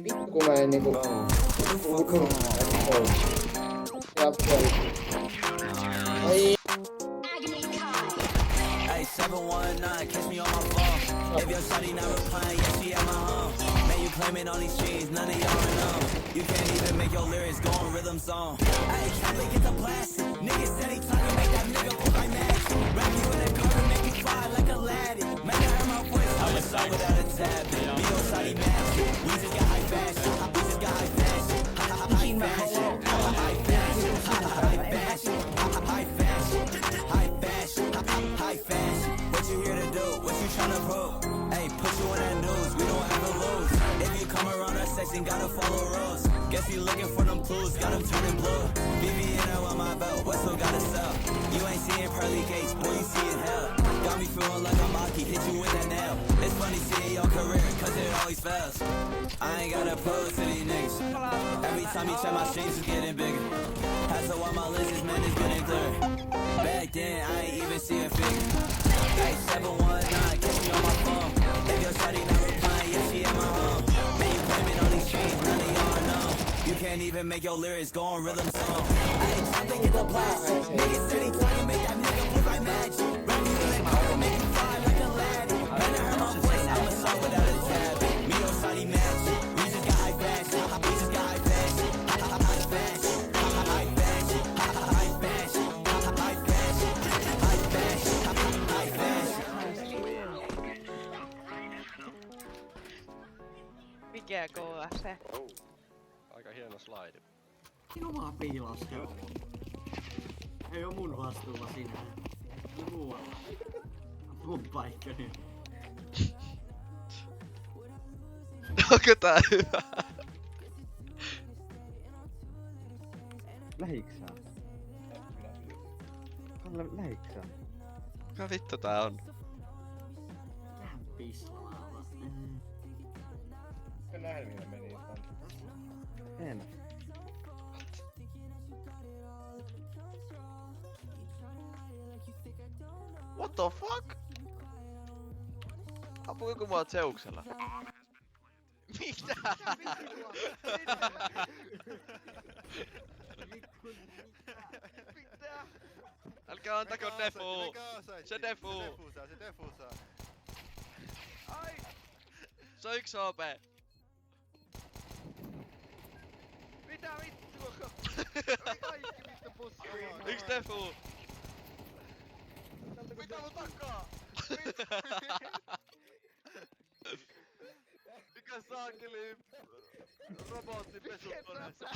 Vittu kun mä en niinku... Ai... Hey, 719, catch me on my phone. If your shawty not replying, yeah, she at my home. Man, you claiming all these streams, none of y'all know. You can't even make your lyrics go on rhythm song. Hey, Kelly, get the plastic. Niggas said he trying to make that nigga pull my magic. Wrap you in that car and make you fly like Aladdin. Man, I heard my voice, I'm a song without a tab. Me on shawty magic. We just got high fashion. We just got high fashion. High fashion. High fashion. High fashion. High fashion. High fashion. High fashion. What you here to do? What you tryna prove? Hey, put you in that news. We don't ever lose. If you come around our section, gotta follow rules. Guess you looking for them clues, got them turning blue. BBN on my belt, what still gotta sell? You ain't seeing pearly gates, boy, you seeing hell. Got me feeling like a Maki, hit you with that nail. It's funny seeing your career, cause it always fails. I ain't gotta pose to these niggas. Every time you check my streams, it's getting bigger. Had to while my lenses, man, it's getting clearer. Back then, I ain't even see a figure. Hey, 719, catch me on my phone. If your shawty not replying, yeah, she at my home. Man, you claiming all these streams, none of y'all know. You can't even make your lyrics go on rhythm song. Hey, time to get the plastic. Niggas said he trying to make that nigga pull my magic. Run you in that car and make you fly like Aladdin. Man, I heard my voice, I'm a song without a tab. Me on shawty magic. We just got high fashion. We just got high fashion. High fashion. High fashion. High fashion. High fashion. High fashion. High fashion. Mikä kova se? Oh. Aika hieno slide. Omaa piiloskelu. Ei oo mun vastuulla sinä. Ja muualla. Mun paikka nyt. Onko tää hyvä? Lähiksää? Kalle, lähiksää? Mikä vittu tää on? Tähän pislaava. Mä näin minä meni. En. What the fuck? Ampuiko mua Zeuksella? Mitä? Älkää antako defuu! Se defuu! Se defuusaa. Ai! Se on 1 OP! Mitä vittua? Kaikki vittu pussi. 1 defuu! Mitä mun takaa? Mikä saakeli robotti pesukoneessa?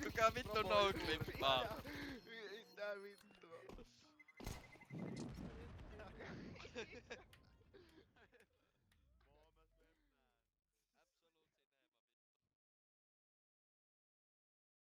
Kuka vittu no-clippaa? Mitä vittua?